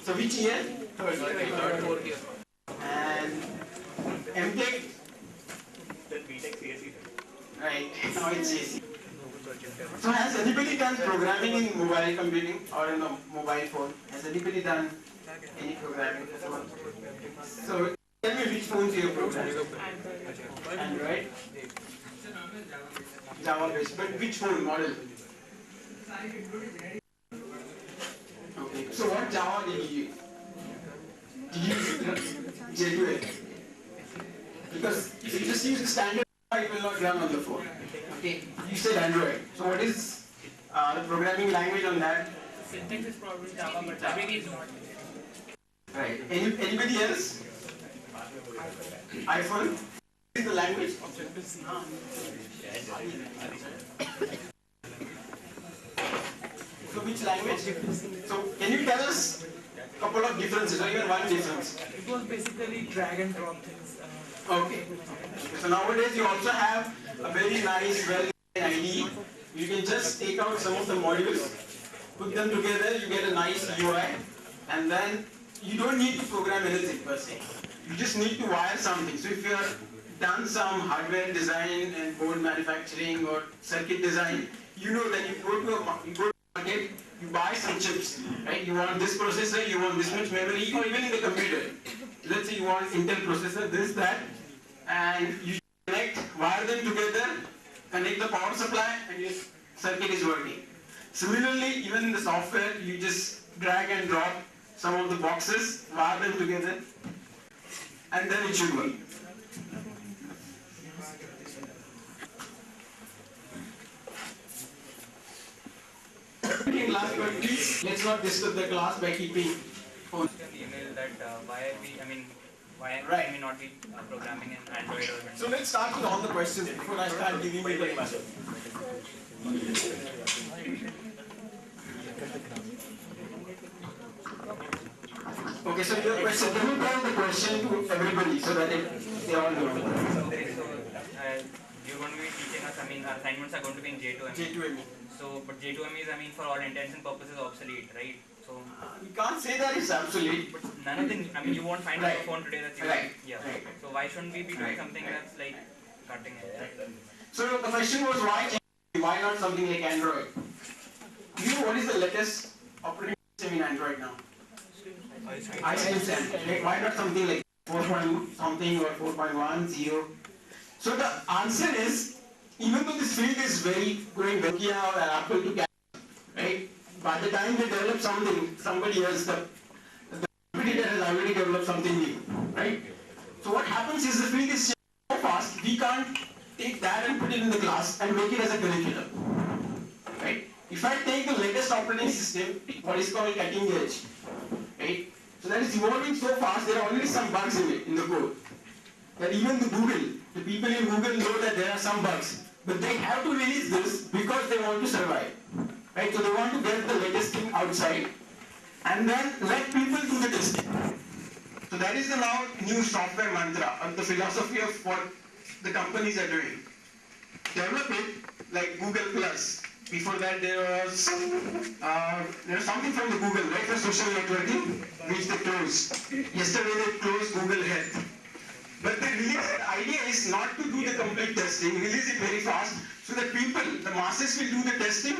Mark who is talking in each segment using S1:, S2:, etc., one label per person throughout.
S1: So which year? Third, fourth year. And MTech? Right, now it's CSE. So has anybody done programming in mobile computing or in a mobile phone? Has anybody done any programming before? So tell me which phones you have programmed. Android? Java based, but which phone model? Okay, so what Java did you use? Did you use J2A? Because if you just use the standard, it will not run on the phone. Okay, you said Android. So what is the programming language on that?
S2: Syntax is probably Java, but library is not.
S1: Right. Anybody else? iPhone? What is the language? So which language? So can you tell us a couple of differences or even one difference?
S2: It was basically drag and drop things.
S1: Okay. So nowadays you also have a very nice, well-designed IDE. You can just take out some of the modules, put them together, you get a nice UI, and then you don't need to program anything per se. You just need to wire something. So if you have done some hardware design and board manufacturing or circuit design, you know that you go to a market, you buy some chips, right? You want this processor, you want this much memory, or even in the computer. Let's say you want Intel processor, this, that, and you connect, wire them together, connect the power supply, and your circuit is working. Similarly, even in the software, you just drag and drop some of the boxes, wire them together, and then it should work. Last but please, let's not disturb the class by keeping phones.
S3: Email that why
S1: Right.
S3: are we not be programming in Android or Windows?
S1: So let's start with all the questions before I start giving you the question. Okay, so your question, can you tell the question to everybody so that they all know?
S3: You're going to be teaching us, our assignments are going to be in J2ME.
S1: J2ME.
S3: So, but J2ME is, for all intents and purposes, obsolete, right? So,
S1: you can't say that it's obsolete.
S3: But none of them, you won't find
S1: right.
S3: a phone today that's
S1: right.
S3: Yeah.
S1: Right.
S3: So, why shouldn't we be doing something that's like cutting edge?
S1: So, the question was why not something like Android? You know what is the latest operating system in Android now? IIIT-Delhi. Why not something like 4.0 something or 4.10? So the answer is, even though this field is going Nokia or Apple to catch, right? By the time they develop something, somebody else, the competitor has already developed something new, right? So what happens is the field is changing so fast, we can't take that and put it in the class and make it as a curriculum, right? If I take the latest operating system, what is called cutting edge, right? So that is evolving so fast, there are already some bugs in it, in the code. That even the people in Google know that there are some bugs. But they have to release this because they want to survive. Right? So they want to get the latest thing outside and then let people do the testing. So that is the now new software mantra, or the philosophy of what the companies are doing. Develop it like Google Plus. Before that there was something from the Google, right, for social networking, which they closed. Yesterday they closed Google Health. But the idea is not to do the complete testing, release it very fast, so that people, the masses will do the testing,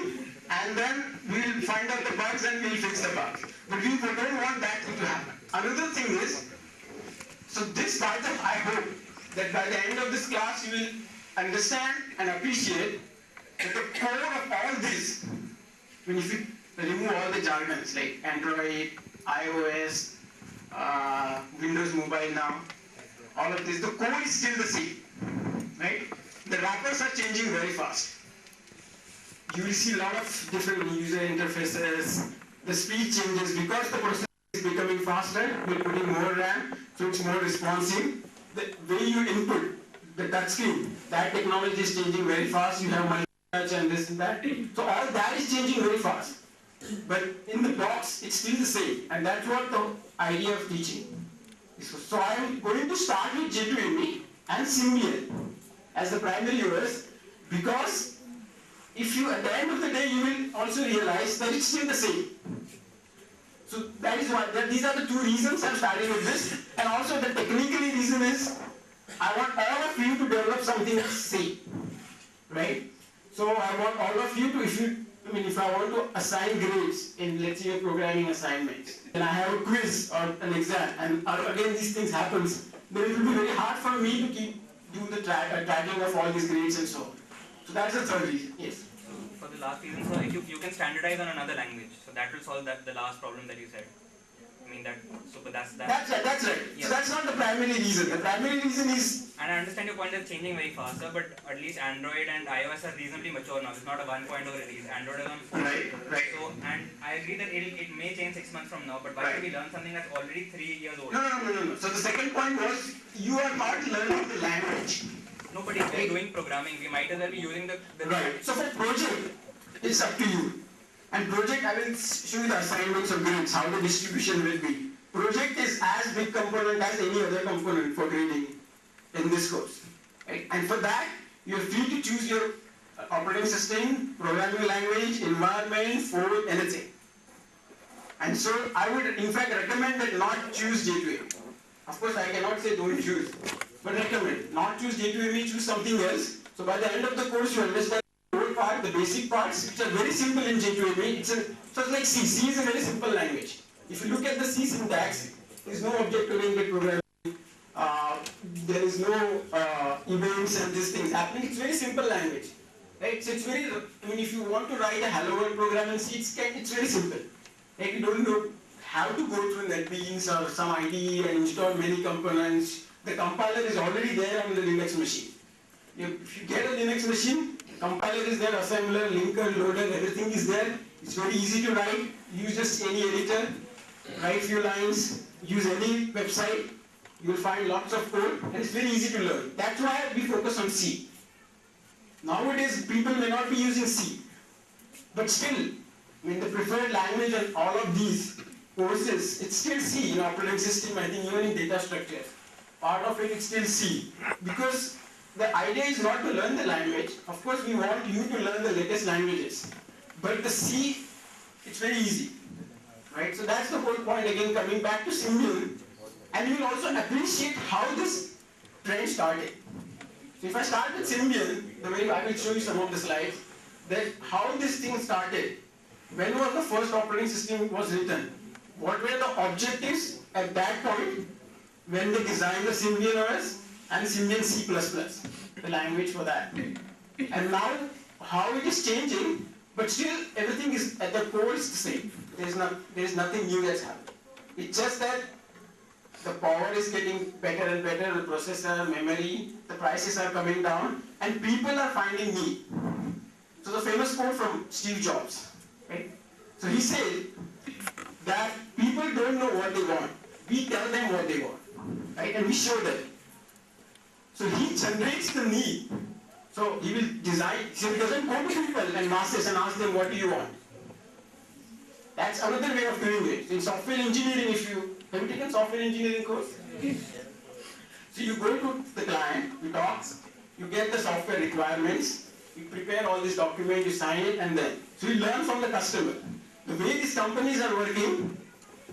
S1: and then we'll find out the bugs and we'll fix the bugs. But we don't want that thing to happen. Another thing is, so this part of, I hope that by the end of this class you will understand and appreciate that the core of all this, when if you remove all the jargons like Android, iOS, Windows Mobile now, all of this, the code is still the same, right? The wrappers are changing very fast. You will see a lot of different user interfaces. The speed changes because the processor is becoming faster. We're putting more RAM, so it's more responsive. The way you input the touchscreen, that technology is changing very fast. You have multi-touch and this and that. So all that is changing very fast. But in the box, it's still the same. And that's what the idea of teaching. So I am going to start with J2ME and Symbian as the primary OS because if you, at the end of the day, you will also realize that it's still the same. So that is why, these are the two reasons I'm starting with this. And also the technically reason is, I want all of you to develop something same, right? So I want all of you to, if I want to assign grades in, let's say, a programming assignment, and I have a quiz or an exam, and again these things happens, then it will be very hard for me to keep doing the tracking of all these grades and so on. So that's the third reason. Yes.
S3: For the last reason, so if you can standardize on another language, so that will solve the last problem that you said. I mean but that's
S1: right. Yeah. So that's not the primary reason. The primary reason is.
S3: And I understand your point is changing very fast, sir, but at least Android and iOS are reasonably mature now. It's not a 1.0 release. Android is on 4.
S1: Right.
S3: So, and I agree that it may change 6 months from now, but why should we learn something that's already 3 years old?
S1: No. So the second point was, you are not learning the language.
S3: No, but if we're doing programming, we might as well be using the
S1: right. So for project, it's up to you. And project, I will show you the assignments of grades, how the distribution will be. Project is as big component as any other component for grading in this course. Right? And for that, you're free to choose your operating system, programming language, environment, phone, anything. And so I would in fact recommend that not choose J2ME. Of course, I cannot say don't choose, but recommend not choose J2ME, choose something else. So by the end of the course, you understand the whole part, the basic parts, which are very simple in J2ME. So it's like C. C is a very simple language. If you look at the C syntax, there is no object-oriented programming. There is no events and these things happening. It's very simple language, right? So it's very. I mean, if you want to write a hello world program in C, it's very simple. Like you don't know how to go through NetBeans or some IDE and install many components. The compiler is already there on the Linux machine. If you get a Linux machine, compiler is there, assembler, linker, loader, everything is there. It's very easy to write. Use just any editor, write few lines, use any website. You will find lots of code, and it's very easy to learn. That's why we focus on C. Nowadays, people may not be using C, but still, I mean, the preferred language on all of these courses, it's still C in operating system, I think even in data structure. Part of it is still C. Because the idea is not to learn the language. Of course, we want you to learn the latest languages. But the C, it's very easy. Right? So that's the whole point, again, coming back to Symbian. And you will also appreciate how this trend started. So if I start with Symbian, the way I will show you some of the slides, that how this thing started. When was the first operating system was written? What were the objectives at that point when they designed the Symbian OS and Symbian C++, the language for that. And now how it is changing, but still everything is at the core is the same. There is nothing new that's happened. It's just that the power is getting better and better, the processor, memory, the prices are coming down, and people are finding need. So the famous quote from Steve Jobs, right? So he said that people don't know what they want. We tell them what they want, right? And we show them. So he generates the need. So he will design, so he doesn't go to people and masses and ask them, what do you want? That's another way of doing it. In software engineering, have you taken software engineering course? So you go to the client, you talk, you get the software requirements, you prepare all this document, you sign it, and then. So you learn from the customer. The way these companies are working,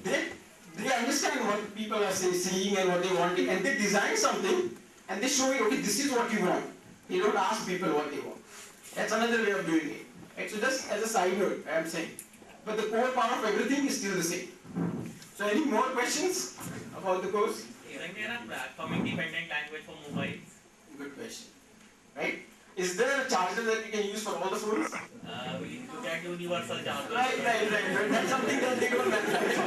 S1: they understand what people are seeing and what they want, and they design something, and they show you, okay, this is what you want. You don't ask people what they want. That's another way of doing it. Right? So just as a side note, I am saying. But the core part of everything is still the same. So any more questions about the course?
S4: Isn't there a platform-independent language for mobiles?
S1: Good question. Right? Is there a charger that you can use for all the phones?
S4: We look at universal charger.
S1: Right. That's something that they don't manufacture.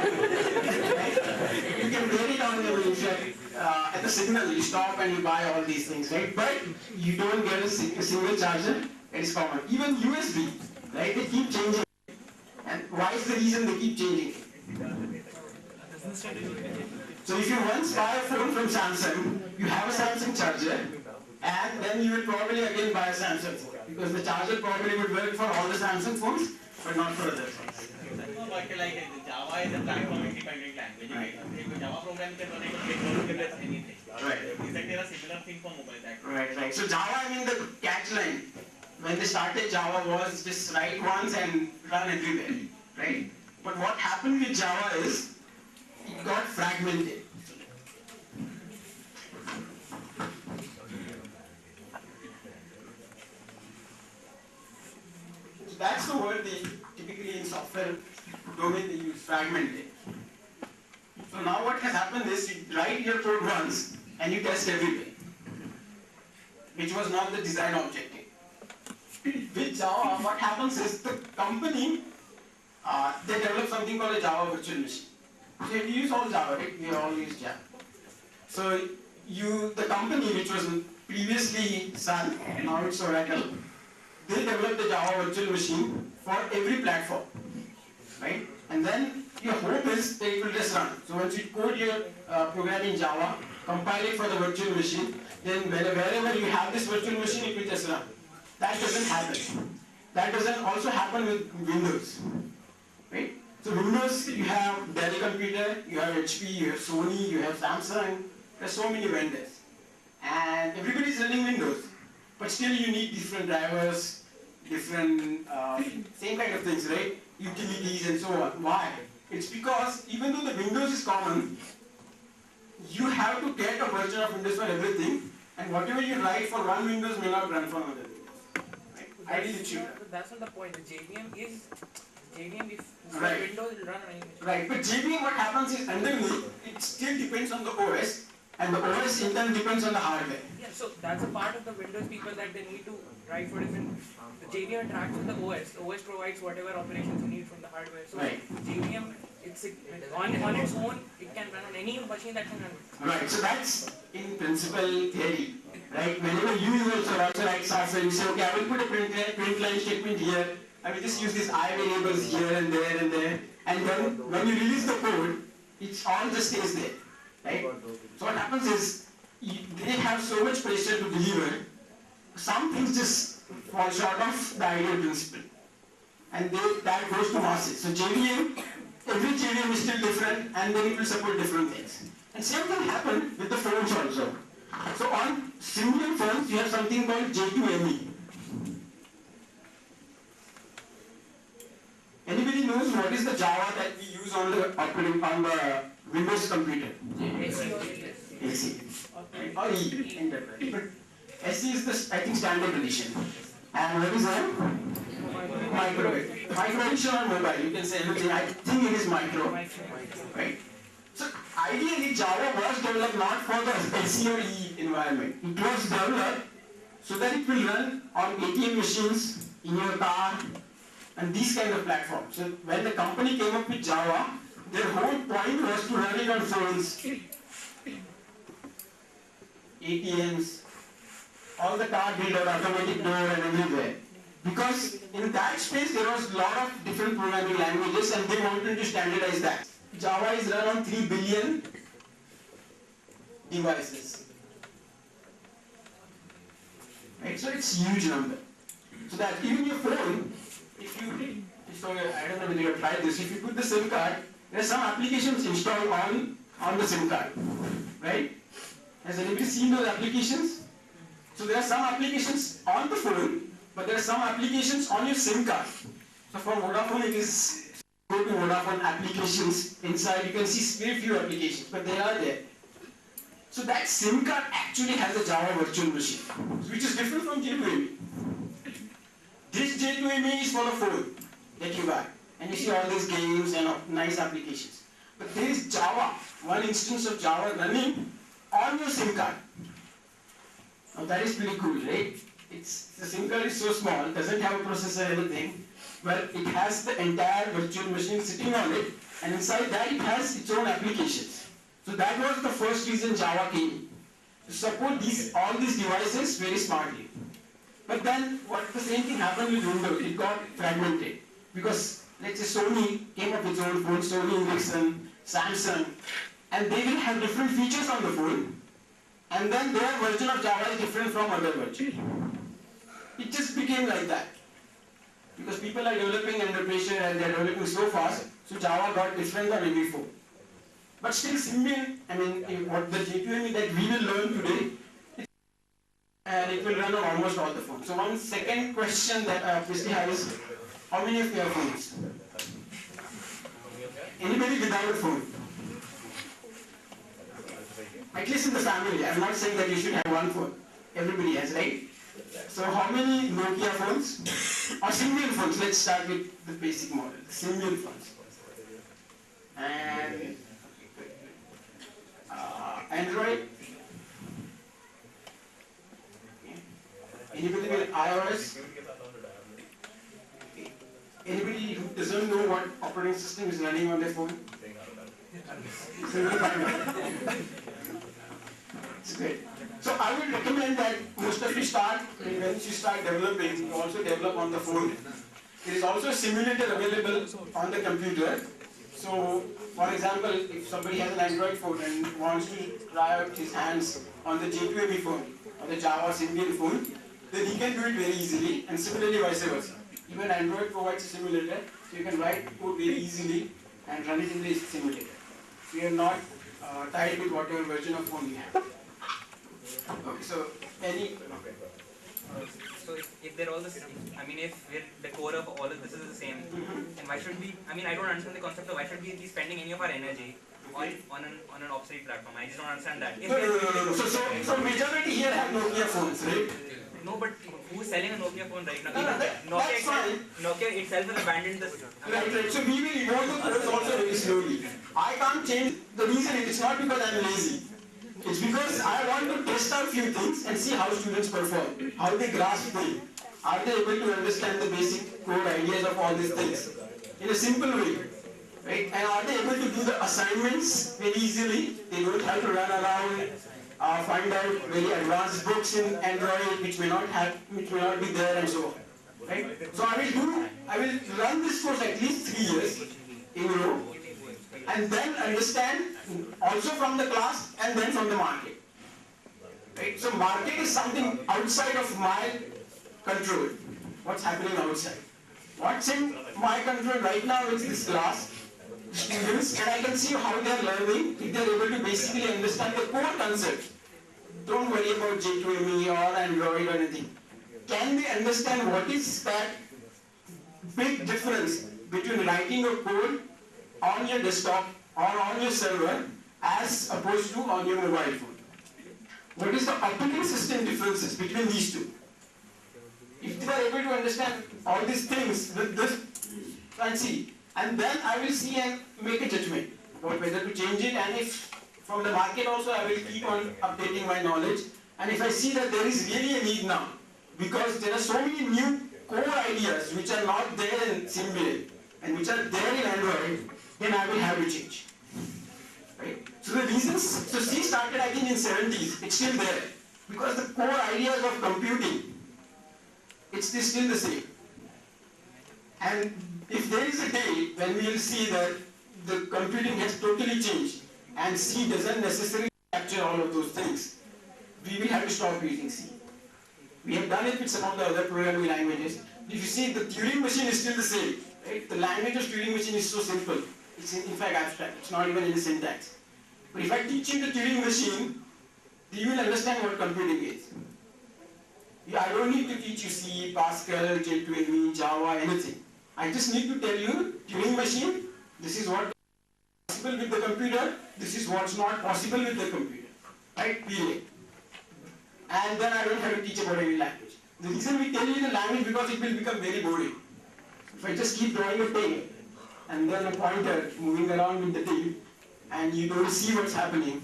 S1: Right? You can wear it on your at the signal, you stop and you buy all these things, right? But you don't get a single charger. It is common. Even USB, right? They keep changing. And why is the reason they keep changing? So if you once buy a phone from Samsung, you have a Samsung charger, and then you will probably again buy a Samsung phone, because the charger probably would work for all the Samsung phones, but not for other phones.
S4: No, but like Java is a platform-independent language. Right? If a Java program can run it on anything.
S1: Right.
S4: Isn't there a similar thing for mobile?
S1: Right. So Java, I mean the catch line. when they started Java was just write once and run everywhere, right? But what happened with Java is it got fragmented. So that's the word they typically in software domain they use, fragmented. So now what has happened is you write your code once and you test everywhere, which was not the design objective. With Java, what happens is the company, they develop something called a Java virtual machine. So you use all Java, right? We all use Java. So the company which was previously Sun, now it's Oracle, they developed the Java virtual machine for every platform, right? And then your hope is that it will just run. So once you code your program in Java, compile it for the virtual machine, then wherever you have this virtual machine, it will just run. That doesn't happen. That doesn't also happen with Windows, right? So Windows, you have Dell computer, you have HP, you have Sony, you have Samsung. There are so many vendors, and everybody is running Windows, but still you need different drivers, different same kind of things, right? Utilities and so on. Why? It's because even though the Windows is common, you have to get a version of Windows for everything, and whatever you write for one Windows may not run for another Windows. Right? Ideally, it should.
S2: That's not the point. The JVM is JVM if
S1: Right.
S2: Windows will run on any machine.
S1: Right, but JVM, what happens is underneath, it still depends on the OS, and the OS in turn depends on the hardware.
S2: Yeah, so that's a part of the Windows people that they need to write for different. The JVM interacts with the OS. The OS provides whatever operations you need from the hardware. So
S1: Right.
S2: JVM, it's on its own, it can run on any machine that can run.
S1: Right, so that's in principle theory. Right, whenever you also write software, you say, okay, I will put a print line statement here, I will just use these I variables here and there, and then when you release the code, it all just stays there. Right? So what happens is, they have so much pressure to deliver, some things just fall short of the ideal principle. And that goes to masses. So JVM, every JVM is still different, and then it will support different things. And same thing happened with the phones also. So on similar phones, you have something called J2ME. Anybody knows what is the Java that we use on the Windows computer?
S2: SE or ES.
S1: AC. Or E. Enterprise. But SE is the, I think, standard edition. And what is that? Micro. Micro edition on mobile. You can say anything. I think it is micro. Right? So ideally, Java was developed not for the SE or E environment. It was developed so that it will run on ATM machines, in your car, and these kind of platforms. So when the company came up with Java, their whole point was to run it on phones, ATMs, all the car builder, automatic door, and everywhere. Because in that space there was a lot of different programming languages, and they wanted to standardize that. Java is run on 3 billion devices. Right? So it's a huge number. So that even your phone, if you, so I don't know whether you have tried this, if you put the SIM card, there are some applications installed on the SIM card. Right? Has anybody seen those applications? So there are some applications on the phone, but there are some applications on your SIM card. So for Vodafone, it is go to Vodafone applications. Inside you can see very few applications, but they are there. So that SIM card actually has a Java virtual machine, which is different from J2ME. This J2ME is for the phone that you buy, and you see all these games and nice applications. But there is Java, one instance of Java running on your SIM card. Now that is pretty cool, right? The SIM card is so small, doesn't have a processor or anything, but it has the entire virtual machine sitting on it, and inside that it has its own applications. So that was the first reason Java came, to support all these devices very smartly. But then the same thing happened with Windows, it got fragmented. Because let's say Sony came up with its own phone, Sony Ericsson, Samsung, and they will have different features on the phone, and then their version of Java is different from other versions. It just became like that. Because people are developing under pressure and they are developing so fast, so Java got different on every phone. But still Symbian, what the J2ME that we will learn today, and it will run on almost all the phones. So one second question that I obviously have is, how many of you have phones? Anybody without a phone? At least in the family. I'm not saying that you should have one phone. Everybody has, right? So how many Nokia phones? Or Symbian phones? Let's start with the basic model. Symbian phones. And Android. Anybody with iOS? Anybody who doesn't know what operating system is running on their phone? It's great. So I would recommend that most of you start, once you start developing, you also develop on the phone. There is also a simulator available on the computer. So, for example, if somebody has an Android phone and wants to try out his hands on the J2ME phone or the Java Symbian phone, then he can do it very easily, and similarly vice versa. Even Android provides a simulator, so you can write code very easily and run it in the simulator. So you are not tied with whatever version of phone you have. Okay, so
S3: so if they're all the same, I mean, if the core of all of this is the same, then why should we? I mean, I don't understand the concept of why should we be spending any of our energy on an obsolete platform? I just don't understand that.
S1: No. So majority here have Nokia phones, right?
S3: No, but who's selling a Nokia phone right now?
S1: Nokia
S3: itself has abandoned this.
S1: Right. So we will evolve the codes also very slowly. I can't change. The reason is not because I'm lazy. It's because I want to test out few things and see how students perform, how they grasp things. Are they able to understand the basic code ideas of all these things in a simple way? Right? And are they able to do the assignments very easily? They don't have to run around, find out very advanced books in Android which may not be there and so on. Right? So I will run this course at least 3 years in a row, and then understand also from the class and then from the market. Right? So market is something outside of my control. What's happening outside? What's in my control right now is this class, students, and I can see how they are learning, if they are able to basically understand the core concepts. Don't worry about J2ME or Android or anything. Can they understand what is that big difference between writing a code on your desktop or on your server as opposed to on your mobile phone? What is the operating system differences between these two? If they are able to understand all these things with this fancy, and then I will see and make a judgment about whether to change it, and if from the market also I will keep on updating my knowledge, and if I see that there is really a need now, because there are so many new core ideas which are not there in Symbian and which are there in Android, then I will have to change. Right? So the reasons, so C started I think in 70s, it's still there, because the core ideas of computing, it's still the same. And if there is a day when we will see that the computing has totally changed and C doesn't necessarily capture all of those things, we will have to stop using C. We have done it with some of the other programming languages. If you see, the Turing machine is still the same. Right? The language of Turing machine is so simple. It's in fact abstract. It's not even in the syntax. But if I teach you the Turing machine, you will understand what computing is. I don't need to teach you C, Pascal, J2ME, Java, anything. I just need to tell you, Turing machine, this is what is possible with the computer, this is what's not possible with the computer. Right? Period. And then I don't have to teach about any language. The reason we tell you the language because it will become very boring. If I just keep drawing a tail and then a pointer moving around with the tail and you don't see what's happening,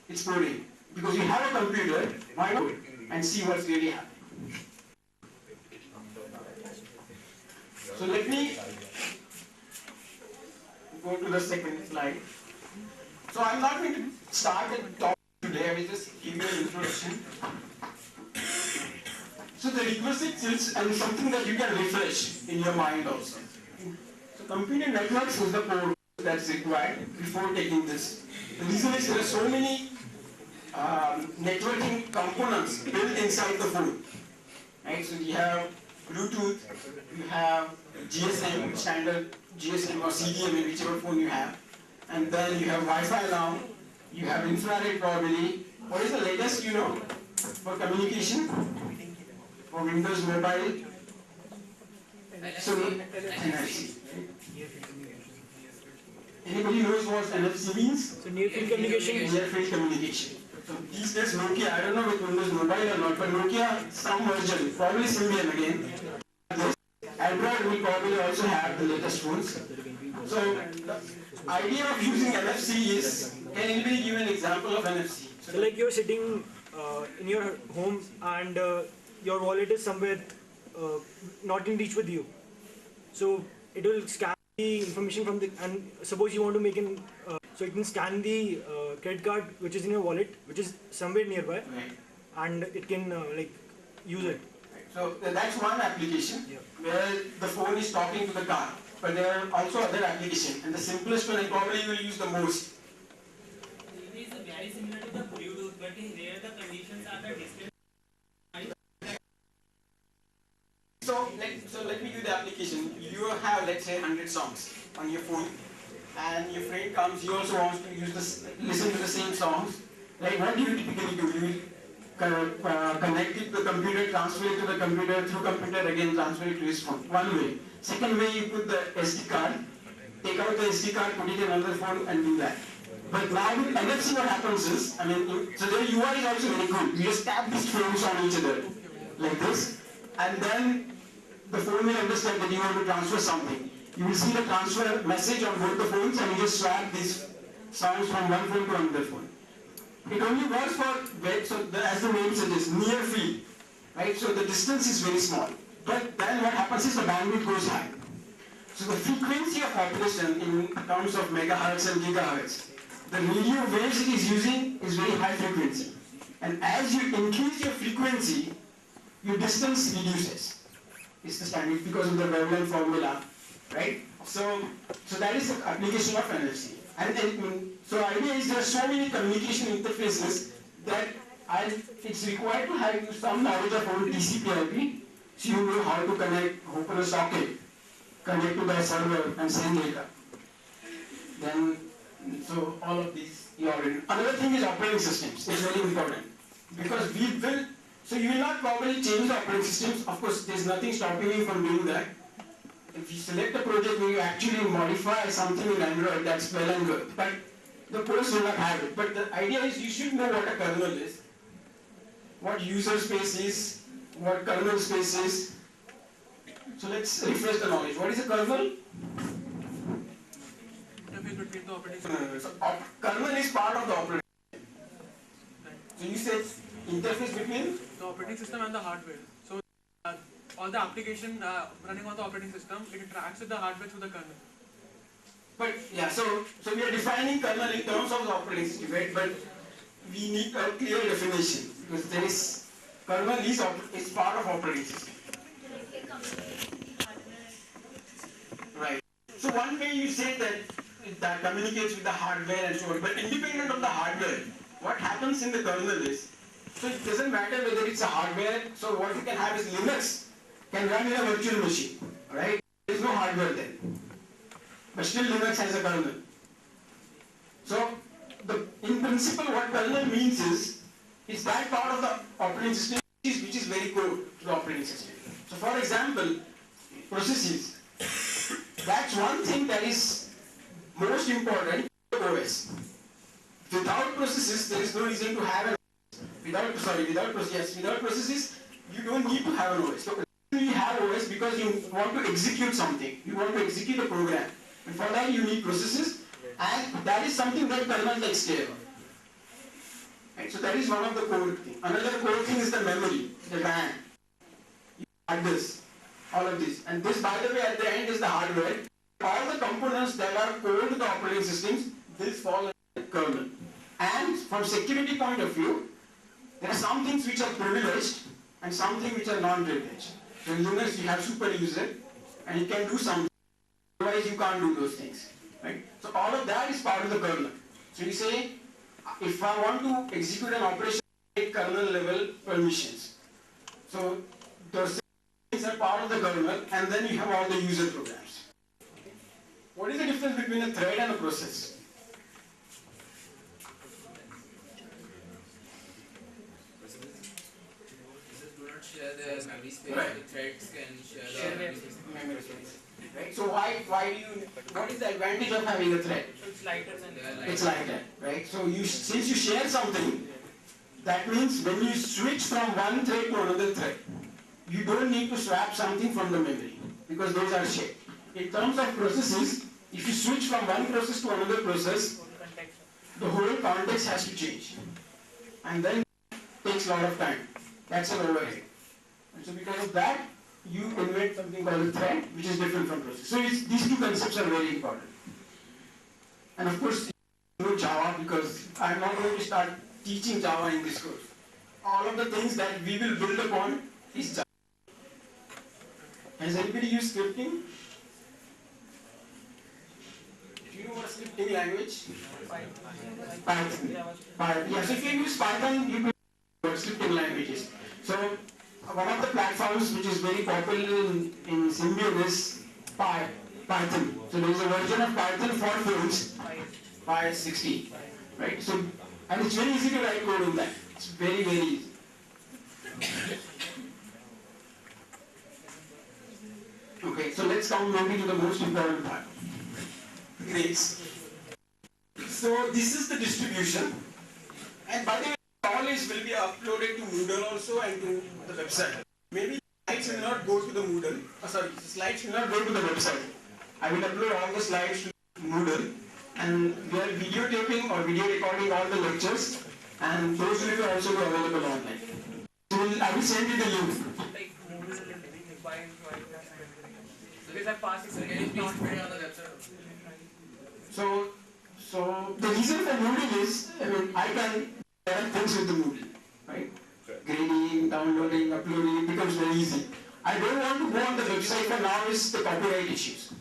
S1: it's boring. Because you have a computer, why not? And see what's really happening. So let me go to the second slide. So I'm not going to start the topic today, I will just give you an introduction. So the requisites is and something that you can refresh in your mind also. So computer networks is the core that's required before taking this. The reason is there are so many networking components built inside the phone. Right? So you have Bluetooth, you have GSM, standard GSM or CDMA, whichever phone you have. And then you have Wi-Fi now, you have infrared probably. What is the latest, for communication? For Windows Mobile, so NFC. Anybody knows what NFC means?
S2: So near field communication.
S1: Near field communication. So these days Nokia, I don't know with Windows Mobile or not, but Nokia, some version, probably Symbian again. Android will probably also have the latest phones. So the idea of using NFC is, can anybody give an example of NFC?
S2: So like you're sitting in your home and your wallet is somewhere not in reach with you. So it will scan the information from the, and suppose you want to make an, so it can scan the credit card which is in your wallet, which is somewhere nearby,
S1: Right.
S2: and it can like use it.
S1: So that's one application where the phone is talking to the car. But there are also other applications, and the simplest one and probably you will use the most.
S5: It is very similar to the Bluetooth, but here the conditions are the distance.
S1: So let me give the application. You have, let's say, 100 songs on your phone, and your friend comes, he also wants to use this, listen to the same songs. Like, what do you typically do? You will connect it to the computer, transfer it to the computer, through computer again transfer it to his phone. One way. Second way, you put the SD card, take out the SD card, put it in another phone and do that. But now with NFC what happens is, so the UI is also very good. You just tap these phones on each other, like this, and then the phone will understand that you want to transfer something. You will see the transfer message on both the phones and you just swap these songs from one phone to another phone. It only works for web, so as the name suggests, near field, right? So the distance is very small. But then what happens is the bandwidth goes high. So the frequency of operation in terms of megahertz and gigahertz, the radio waves it is using is very high frequency. And as you increase your frequency, your distance reduces. It's the standard because of the wavelength formula, right? So that is the application of NFC. And so idea is there are so many communication interfaces that it's required to have some knowledge of old TCP/IP, so you know how to connect, open a socket, connect to the server and send data. Then, so all of these you already. Another thing is operating systems. It's very important because so you will not probably change the operating systems. Of course, there's nothing stopping you from doing that. If you select a project where you actually modify something in Android, that's well and good. But the course will not have it. But the idea is you should know what a kernel is, what user space is, what kernel space is. So let's refresh the knowledge. What is a kernel?
S6: Interface between the operating
S1: No. So kernel is part of the operating system. So you said interface between?
S6: the operating system and the hardware. So all the application running on the operating system, it interacts with the hardware through the kernel.
S1: But yeah, so we are defining kernel in terms of the operating system, right? But we need a clear definition because there is kernel is part of operating system. Right. So one way you say that communicates with the hardware and so on, but independent of the hardware, what happens in the kernel is, so it doesn't matter whether it's a hardware. So what you can have is Linux can run in a virtual machine, right? There is no hardware there. But still Linux has a kernel. So in principle what kernel means is that part of the operating system which is very core to the operating system. So for example, processes. That's one thing that is most important to OS. Without processes, there is no reason to have an OS. Without processes, you don't need to have an OS. So you have OS because you want to execute something. You want to execute a program. And for that you need processes, and that is something that kernel takes care of. Right? So that is one of the core things. Another core thing is the memory, the RAM. You have this, all of this. And this, by the way, at the end is the hardware. All the components that are core to the operating systems, this fall under the kernel. And from security point of view, there are some things which are privileged and some things which are non-privileged. So in Linux you have super user and you can do something. Otherwise you can't do those things, right? So all of that is part of the kernel. So you say, if I want to execute an operation, I take kernel level permissions. So those things are part of the kernel, and then you have all the user programs. What is the difference between a thread and a process?
S7: Do not share their memory memory space.
S1: Right.
S7: The threads can share
S3: Share
S7: the
S3: their
S7: memory space.
S1: memory space. Right? So why do you, what is the advantage of having a thread?
S5: So it's lighter than
S7: They are
S1: It's like that, right? So since you share something, that means when you switch from one thread to another thread, you don't need to swap something from the memory because those are shared. In terms of processes, if you switch from one process to another process,
S5: context.
S1: the whole context has to change. And then it takes a lot of time. That's an overhead. And so because of that, you invent something called a thread, which is different from process. So these two concepts are very important. And of course, you know Java, because I'm not going to start teaching Java in this course. All of the things that we will build upon is Java. Has anybody used scripting? Do you know what a scripting language? Python. Yeah, so if you use Python, you can use scripting languages. So one of the platforms which is very popular in Symbian is Python. So there is a version of Python for phones, Pi 16, right? So, and it's very easy to write code in that. It's very, very easy. Okay, so let's come maybe to the most important part. Grades. So this is the distribution. And by the way, all this will be uploaded to Moodle also and to the website. Maybe slides will not go to the Moodle. The slides will not go to the website. I will upload all the slides to Moodle, and we are videotaping or video recording all the lectures, and those will also be available online. So I will send you the link.
S5: Like Moodle requires because I passed it.
S7: So can you please put it on the website?
S1: So the reason for Moodle is, I can do things with the Moodle, right? Grading, downloading, uploading, it becomes very easy. I don't want to go on the website for now is the copyright issues.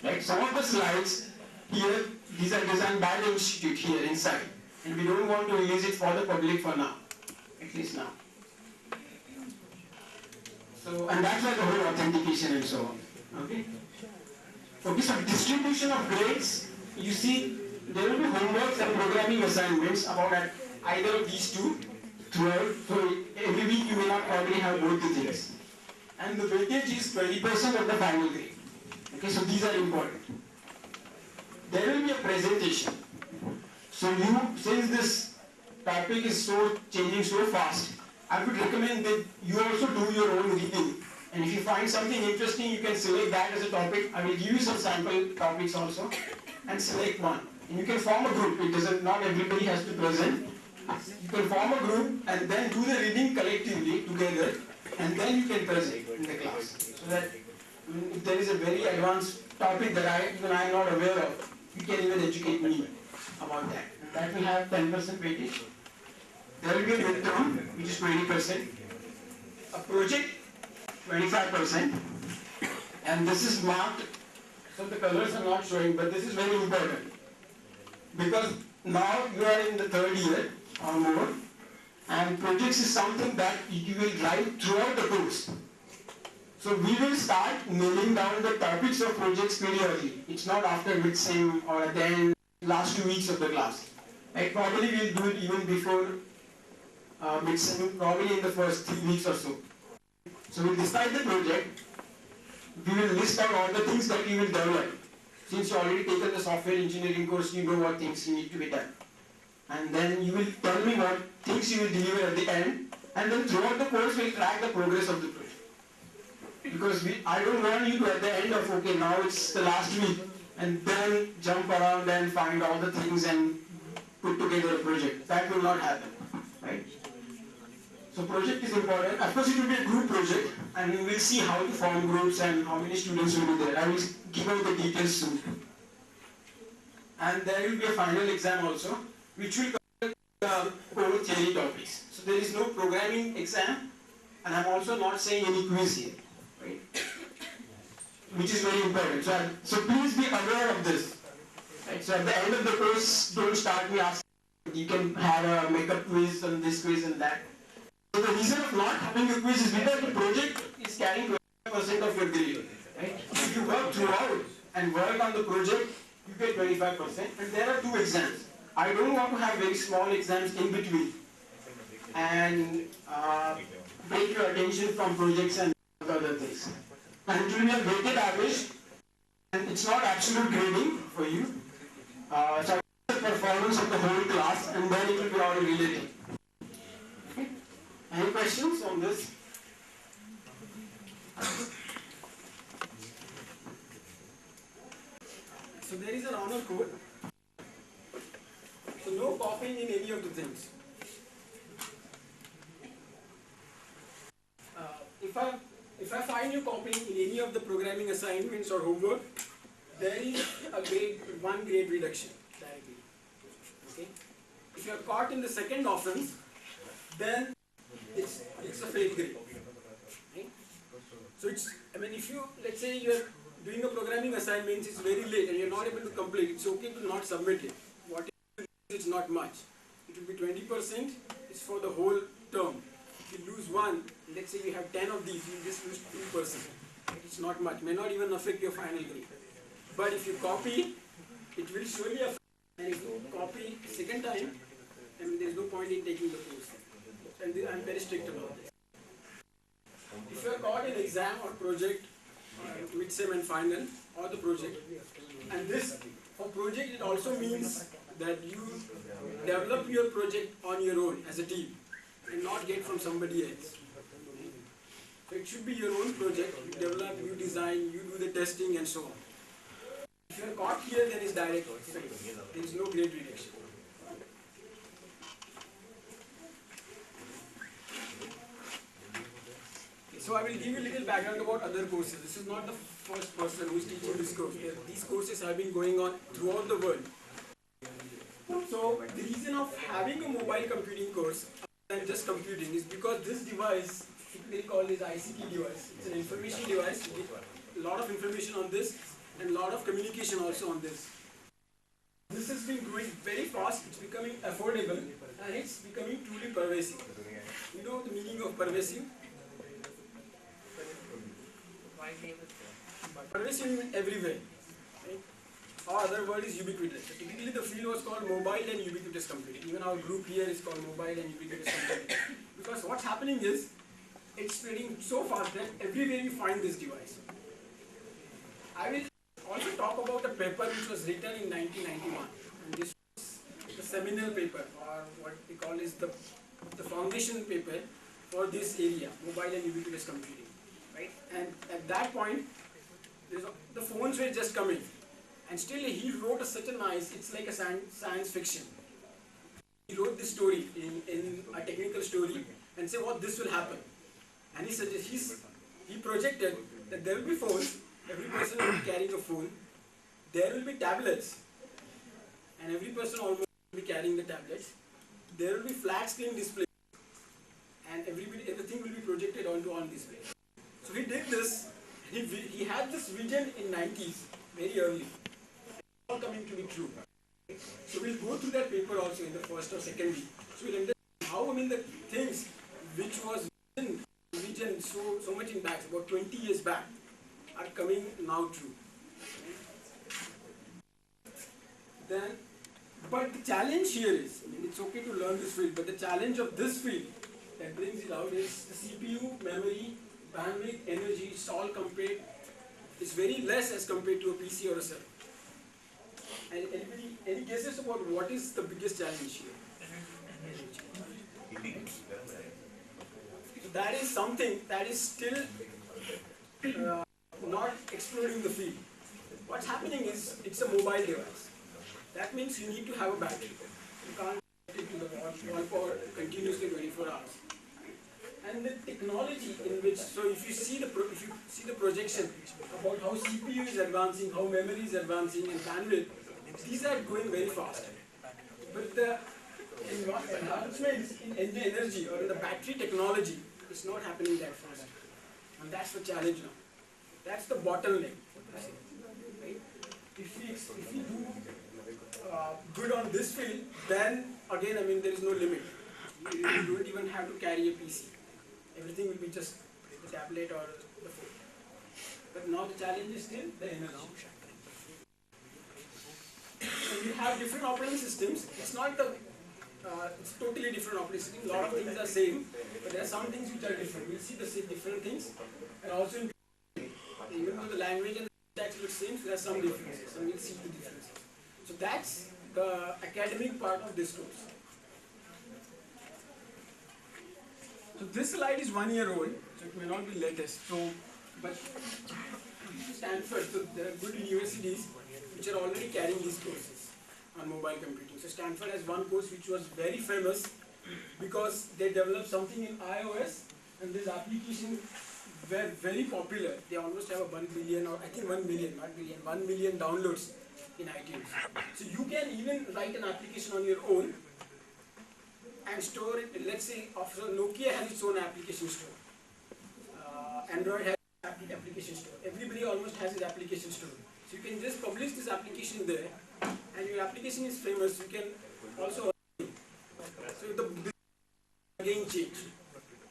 S1: Right? Some of the slides here, these are designed by the institute here inside, and we don't want to release it for the public for now, at least now. So, and that's why the whole authentication and so on. Okay? Okay, so distribution of grades, you see, there will be homeworks and programming assignments about either of these two throughout. So every week you may not already have both the things. And the weightage is 20% of the final grade. Okay, so these are important. There will be a presentation. So since this topic is so changing so fast, I would recommend that you also do your own reading. And if you find something interesting, you can select that as a topic. I will give you some sample topics also, and select one. And you can form a group. It doesn't, not everybody has to present. You can form a group and then do the reading collectively together, and then you can present in the class. So that if there is a very advanced topic that even I am not aware of, you can even educate me about that. And that will have 10% weightage. There will be a midterm, which is 20%. A project, 25%. And this is marked, so the colors are not showing, but this is very important. Because now you are in the third year or more, and projects is something that you will drive throughout the course. So we will start nailing down the topics of projects very early. It's not after mid-sem or at the end, last 2 weeks of the class. Right? Probably we'll do it even before mid-sem, probably in the first 3 weeks or so. So we'll decide the project. We will list out all the things that we will develop. Since you already taken the software engineering course, you know what things need to be done. And then you will tell me what things you will deliver at the end. And then throughout the course, we'll track the progress of the project. Because I don't want you to at the end of, okay, now it's the last week, and then jump around and find all the things and put together a project. That will not happen, right? So project is important. Of course, it will be a group project, and we will see how to form groups and how many students will be there. I will give out the details soon. And there will be a final exam also, which will cover the core theory topics. So there is no programming exam, and I'm also not saying any quiz here, right? Which is very important. So please be aware of this. Right? So at the end of the course, don't start me asking. You can have a makeup quiz and this quiz and that. So the reason of not having a quiz is because the project is carrying 25% of your grade. Right? If you work throughout and work on the project, you get 25%. And there are 2 exams. I don't want to have very small exams in between. And break your attention from projects and other things. And it will be a weighted average, and it's not absolute grading for you. So the performance of the whole class, and then it will be all related. Okay. Any questions on this? So there is an honor code. So no copying in any of the things. If I find you copying in any of the programming assignments or homework, there is a one grade reduction directly. Okay. If you are caught in the second offense, then it's a fail grade. Okay. So if you, let's say you are doing a programming assignment, it's very late and you are not able to complete, it's okay to not submit it. What it's not much. It will be 20%, it's for the whole term. If you lose one, let's say you have 10 of these, you just lose 2%. It's not much, may not even affect your final grade. But if you copy, it will surely affect. And if you copy second time, there's no point in taking the course. And I'm very strict about this. If you are caught in exam or project, mid-sem and final, or the project, and this, for project it also means that you develop your project on your own as a team and not get from somebody else. So it should be your own project, you develop, you design, you do the testing and so on. If you are caught here, then it's direct fail. There is no grade reduction. So I will give you a little background about other courses. This is not the first person who is teaching this course. These courses have been going on throughout the world. So the reason of having a mobile computing course other than just computing is because this device, typically called as ICT device, it's an information device. You get a lot of information on this and a lot of communication also on this. This has been growing very fast. It's becoming affordable and it's becoming truly pervasive. You know the meaning of pervasive? Pervasive means everywhere. Right? Our other word is ubiquitous. So typically the field was called mobile and ubiquitous computing. Even our group here is called mobile and ubiquitous computing. Because what's happening is, it's spreading so fast that everywhere you find this device. I will also talk about a paper which was written in 1991. And this was the seminal paper, or what we call is the foundation paper for this area, mobile and ubiquitous computing. Right? And at that point, the phones were just coming. And still he wrote such a nice, it's like a science fiction. He wrote this story in a technical story and said what this will happen. And he projected that there will be phones, every person will be carrying a phone, there will be tablets, and every person almost will be carrying the tablets. There will be flat screen displays, and everything will be projected onto on display. So he did this, he had this vision in 90s, very early. It's all coming to be true. So we'll go through that paper also in the first or second week. So we'll understand how, the things which was vision so much in back, about 20 years back, are coming now true. Then, but the challenge here is, it's okay to learn this field, but the challenge of this field that brings it out is the CPU, memory, bandwidth, energy, it's all compared, it's very less as compared to a PC or a server. And any guesses about what is the biggest challenge here? So that is something that is still not exploding the field. What's happening is, it's a mobile device. That means you need to have a battery. You can't connect it to the wall for continuously 24 hours. And the technology in which, so if you see the projection about how CPU is advancing, how memory is advancing, and bandwidth, these are going very fast. But the advancements in energy or in the battery technology is not happening that fast. And that's the challenge now. That's the bottleneck. Right? If we do good on this field, then again, there is no limit. You don't even have to carry a PC. Everything will be just the tablet or the phone. But now the challenge is still the energy. And you have different operating systems. It's not the it's totally different operating system. A lot of things are same, but there are some things which are different. We'll see the different things, and also in even though the language and the syntax look same, so there are some differences, and we'll see the differences. So that's the academic part of this course. So this slide is 1 year old, so it may not be latest. So, but Stanford, so there are good universities which are already carrying these courses on mobile computing. So Stanford has one course which was very famous because they developed something in iOS, and this application were very popular. They almost have a 1 billion, or I think 1 million, not billion, 1 million downloads in iTunes. So you can even write an application on your own and store it. Let's say, so Nokia has its own application store. Android has application store. Everybody almost has its application store. So you can just publish this application there, and your application is famous. You can also so the again change.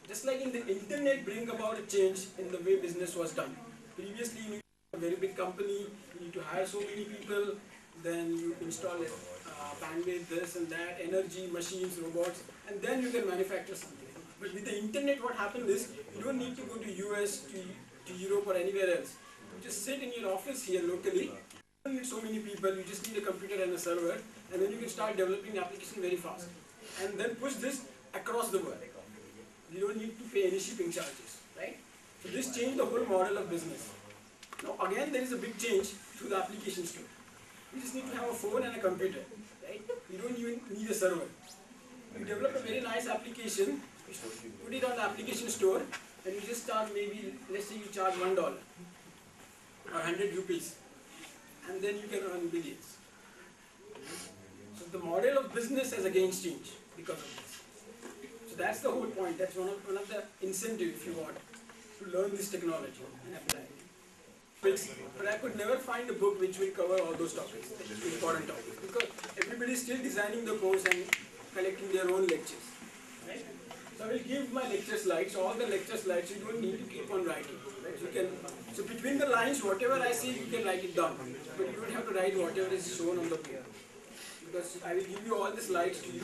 S1: Just like in the internet bring about a change in the way business was done. Previously, you need a very big company, you need to hire so many people, then you install bandwidth, this and that, energy, machines, robots, and then you can manufacture something. But with the internet, what happened is, you don't need to go to US, to Europe or anywhere else. You just sit in your office here locally, you don't need so many people, you just need a computer and a server, and then you can start developing the application very fast. And then push this across the world. You don't need to pay any shipping charges, right? So this changed the whole model of business. Now again, there is a big change to the application store. You just need to have a phone and a computer, right? You don't even need a server. You develop a very nice application, you put it on the application store, and you just start maybe, let's say you charge $1 or 100 rupees, and then you can earn billions. So the model of business has again changed because of this. So that's the whole point. That's one of the incentives, if you want, to learn this technology and apply it. But I could never find a book which will cover all those topics, important topics, because everybody is still designing the course and collecting their own lectures. Right? So I will give my lecture slides. So all the lecture slides, you don't need to keep on writing. Right? You can. So between the lines, whatever I say, you can write it down. But you don't have to write whatever is shown on the board, because I will give you all the slides to you.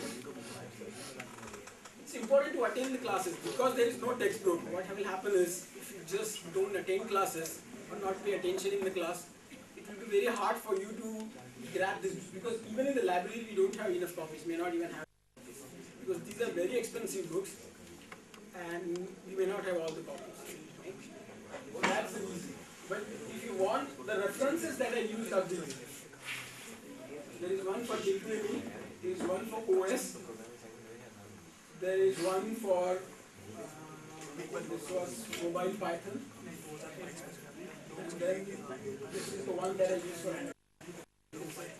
S1: It's important to attend the classes because there is no textbook. What will happen is, if you just don't attend classes or not pay attention in the class, it will be very hard for you to grab this, because even in the library we don't have enough copies, may not even have copies, because these are very expensive books and we may not have all the copies. Right? So that's the reason. But if you want, the references that I used are these. There is one for JPME, there is one for OS, there is one for this was mobile Python, and then this is the one that I use for Android.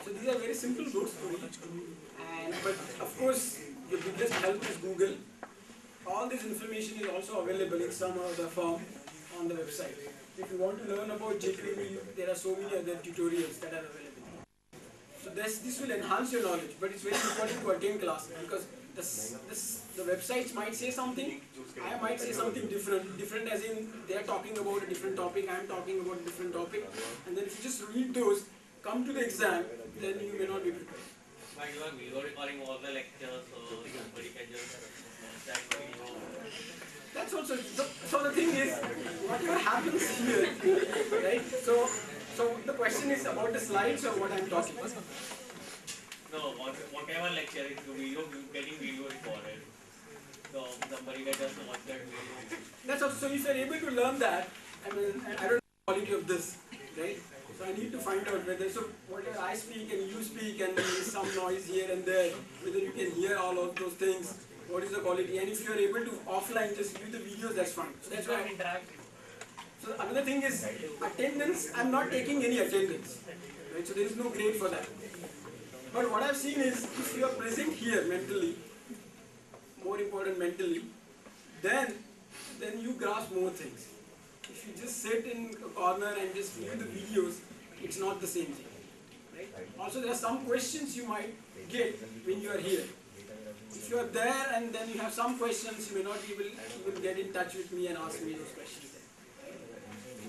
S1: So these are very simple books to read, but of course the biggest help is Google. All this information is also available in some other form on the website. If you want to learn about jQuery, there are so many other tutorials that are available. So this will enhance your knowledge, but it's very important to attend classes, because the websites might say something, I might say something different as in they are talking about a different topic, I am talking about a different topic, and then if you just read those, come to the exam, then you may not be prepared.
S4: But you are video recording all the lectures, so somebody can just check video.
S1: That's also, so the thing is, whatever happens here, right, so the question is about the slides or what I'm talking about?
S4: No, whatever lecture is video, getting video recorded. So somebody can just watch that video.
S1: That's also, so if you're able to learn that, I mean, I don't know the quality of this, right? So I need to find out whether, so whatever I speak and you speak and there is some noise here and there, whether you can hear all of those things, what is the quality, and if you're able to offline just view the videos, that's fine. So that's why I'm interactive. So another thing is attendance, I'm not taking any attendance, right? So there is no grade for that. But what I've seen is, if you are present here mentally, more important mentally, then you grasp more things. If you just sit in a corner and just view the videos, it's not the same thing. Right? Also, there are some questions you might get when you are here. If you are there and then you have some questions, you may not be able to even get in touch with me and ask me those questions.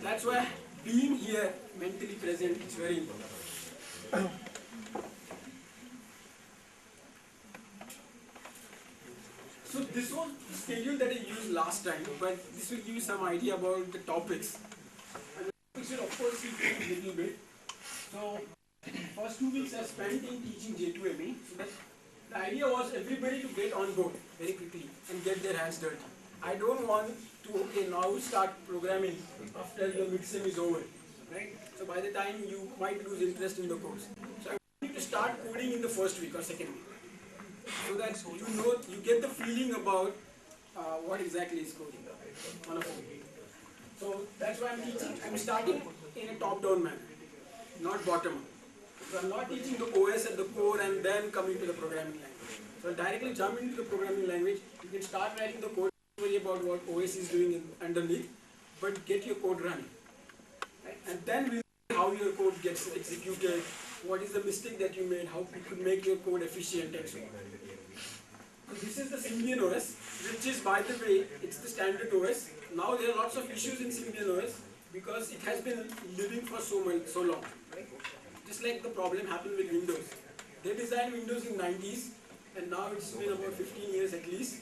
S1: That's why being here, mentally present, is very important. this was the schedule that I used last time, but this will give you some idea about the topics. And the topics will of course change a little bit. So, first 2 weeks I spent in teaching J2ME. So that the idea was everybody to get on board very quickly and get their hands dirty. I don't want to, okay, now start programming after your midsem is over, right? So by the time you might lose interest in the course. So I want you to start coding in the first week or second week. So that you know, you get the feeling about what exactly is coding on a phone. So that's why I'm teaching. I'm starting in a top-down manner, not bottom-up. So I'm not teaching the OS at the core and then coming to the programming language. So I'll directly jump into the programming language. You can start writing the code, don't worry about what OS is doing underneath, but get your code running. Right? And then we'll see how your code gets executed, what is the mistake that you made, how you could make your code efficient and so on. So this is the Symbian OS, which is, by the way, it's the standard OS. Now there are lots of issues in Symbian OS because it has been living for so long. Right? Just like the problem happened with Windows. They designed Windows in 90s and now it's been about 15 years at least.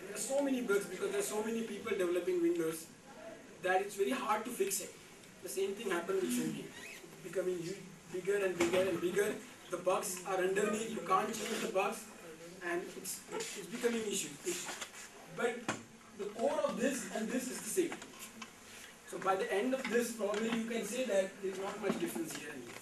S1: There are so many bugs because there are so many people developing Windows that it's very hard to fix it. The same thing happened with Symbian. It's becoming bigger and bigger and bigger. The bugs are underneath, you can't change the bugs, and it's becoming an issue. But the core of this and this is the same. So by the end of this, probably you can say that there is not much difference here and here.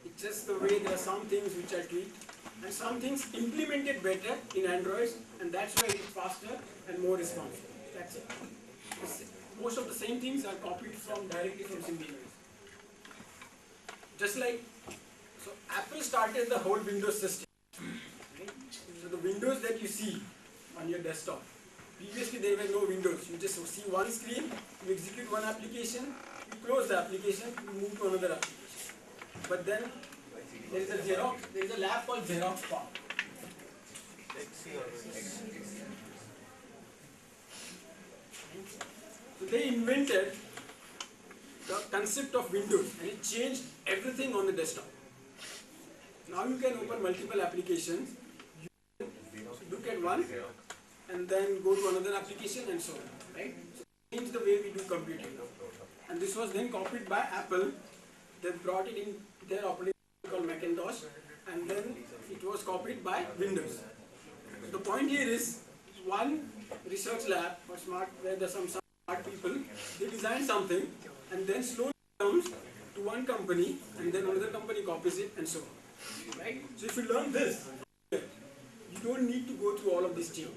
S1: It's just the way there are some things which are tweaked and some things implemented better in Android, and that's why it's faster and more responsive. That's it. Most of the same things are copied directly from Symbian. Just like, so Apple started the whole Windows system. Right? So the windows that you see on your desktop, previously there were no windows. You just see one screen, you execute one application, you close the application, you move to another application. But then there is a lab called Xerox PARC. So they invented the concept of Windows and it changed everything on the desktop. Now you can open multiple applications, you look at one and then go to another application and so on. Right? So it changed the way we do computing now. And this was then copied by Apple. They brought it in their operating system called Macintosh and then it was copied by Windows. So the point here is one research lab for where there's some smart people, they design something and then slowly comes to one company and then another company copies it and so on. Right? So if you learn this, you don't need to go through all of this chain.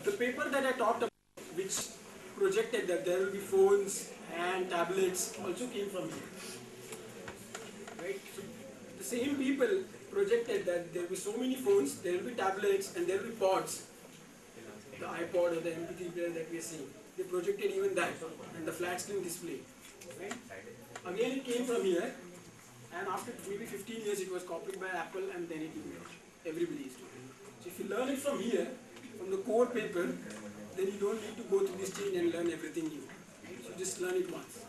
S1: The paper that I talked about, which projected that there will be phones and tablets, also came from here. Right? So the same people projected that there will be so many phones, there will be tablets and there will be pods. The iPod or the MP3 player that we are seeing. They projected even that and the flat screen display. Right? Again it came from here and after maybe 15 years it was copied by Apple and then it emerged. Everybody is doing it. So if you learn it from here, from the core paper, then you don't need to go through this chain and learn everything new. So just learn it once.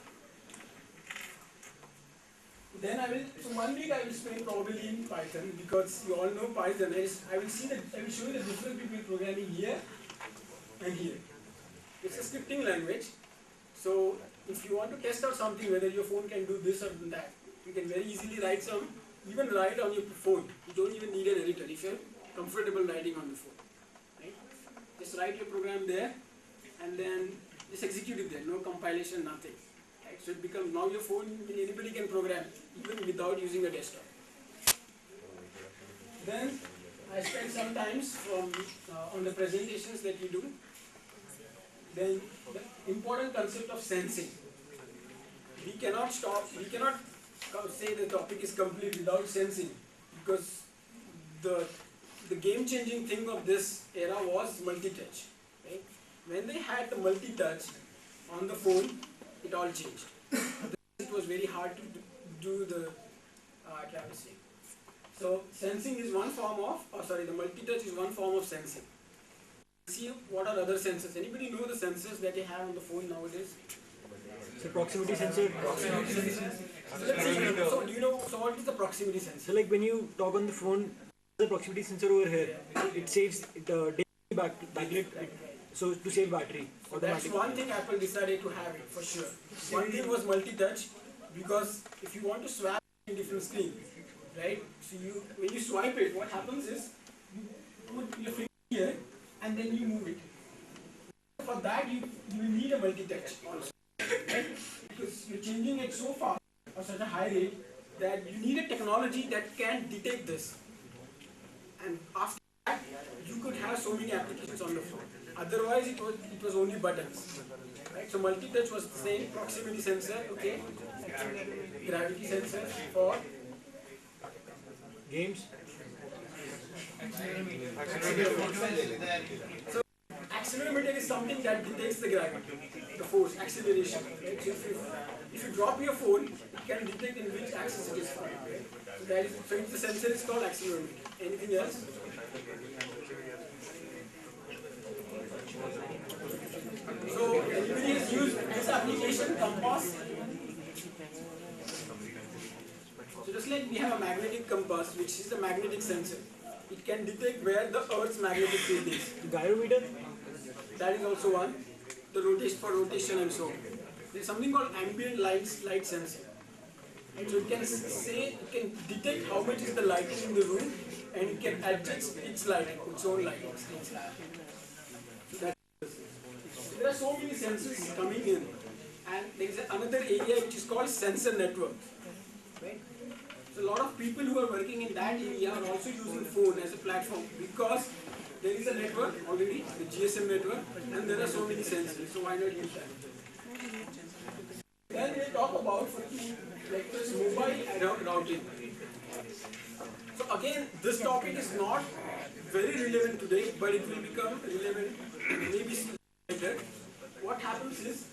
S1: Then so 1 week I will spend probably in Python because you all know Python. I will show you the difference between programming here and here. It's a scripting language. So if you want to test out something, whether your phone can do this or that, you can very easily write even write on your phone. You don't even need an editor if you're comfortable writing on the phone. Right? Just write your program there and then just execute it there. No compilation, nothing. Right? So it becomes, now your phone, anybody can program even without using a desktop. Then I spend some times on the presentations that you do. Then the important concept of sensing. We cannot say the topic is complete without sensing because the game-changing thing of this era was multi-touch. Right? When they had the multi-touch on the phone, it all changed. It was very hard to do the traversing. So sensing is one form of, the multi-touch is one form of sensing. See what are other sensors. Anybody know the sensors that they have on the phone nowadays?
S2: So proximity sensor.
S1: So do you know, so what is the proximity sensor?
S2: So like when you talk on the phone, the proximity sensor over here. It saves it backlit so to save battery
S1: So that's
S2: automatically.
S1: one thing Apple decided to have it for sure. One thing was multi-touch, because if you want to swap in different screens, right? So when you swipe it, what happens is you put your finger here and then you move it. For that you will need a multi-touch also, right? Because you're changing it so fast or such a high rate that you need a technology that can detect this. And after that, you could have so many applications on the phone. Otherwise, it was only buttons. Right? So multi-touch was the same, proximity sensor, okay, gravity sensor for
S2: Games.
S1: so accelerometer is something that detects the gravity, the force, acceleration. Right? So if you drop your phone, it can detect in which axis it is falling. Right? So if the sensor is called accelerometer. Anything else? So everybody has used this application, compass. So just like we have a magnetic compass, which is a magnetic sensor, it can detect where the Earth's magnetic field is.
S2: Gyrometer.
S1: That is also one. The rotation for rotation and so on. There is something called ambient light sensor. And so it can detect how much is the lighting in the room, and it can adjust its lighting, its own lighting. So there are so many sensors coming in, and there is another area which is called sensor network. Right? So a lot of people who are working in that area are also using phone as a platform, because there is a network already, the GSM network, and there are so many sensors. So why not use that? Then we talk about for two lectures mobile ad hoc routing. So again, this topic is not very relevant today, but it will become relevant maybe later. What happens is,